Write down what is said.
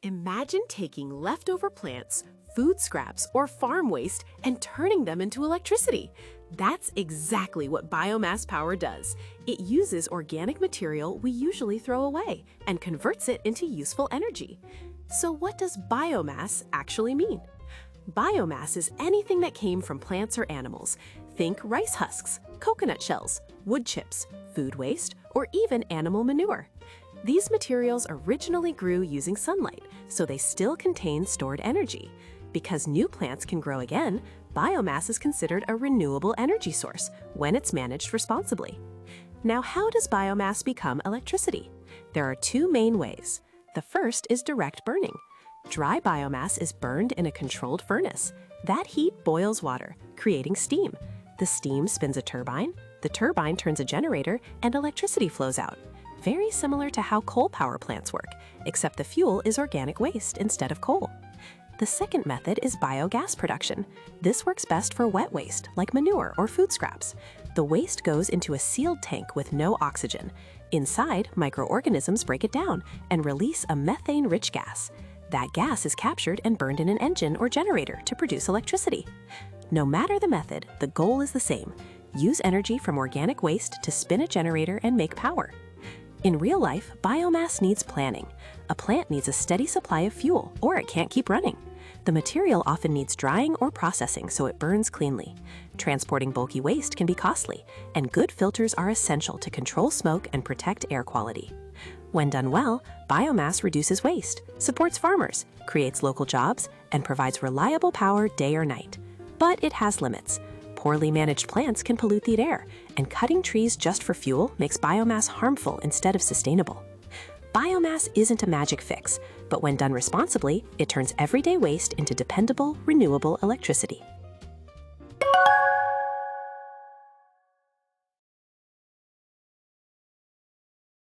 Imagine taking leftover plants, food scraps, or farm waste and turning them into electricity. That's exactly what biomass power does. It uses organic material we usually throw away and converts it into useful energy. So what does biomass actually mean? Biomass is anything that came from plants or animals. Think rice husks, coconut shells, wood chips, food waste, or even animal manure. These materials originally grew using sunlight, so they still contain stored energy. Because new plants can grow again, biomass is considered a renewable energy source when it's managed responsibly. Now, how does biomass become electricity? There are two main ways. The first is direct burning. Dry biomass is burned in a controlled furnace. That heat boils water, creating steam. The steam spins a turbine, the turbine turns a generator, and electricity flows out. Very similar to how coal power plants work, except the fuel is organic waste instead of coal. The second method is biogas production. This works best for wet waste, like manure or food scraps. The waste goes into a sealed tank with no oxygen. Inside, microorganisms break it down and release a methane-rich gas. That gas is captured and burned in an engine or generator to produce electricity. No matter the method, the goal is the same. Use energy from organic waste to spin a generator and make power. In real life, biomass needs planning. A plant needs a steady supply of fuel, or it can't keep running. The material often needs drying or processing so it burns cleanly. Transporting bulky waste can be costly, and good filters are essential to control smoke and protect air quality. When done well, biomass reduces waste, supports farmers, creates local jobs, and provides reliable power day or night. But it has limits. Poorly managed plants can pollute the air, and cutting trees just for fuel makes biomass harmful instead of sustainable. Biomass isn't a magic fix, but when done responsibly, it turns everyday waste into dependable, renewable electricity.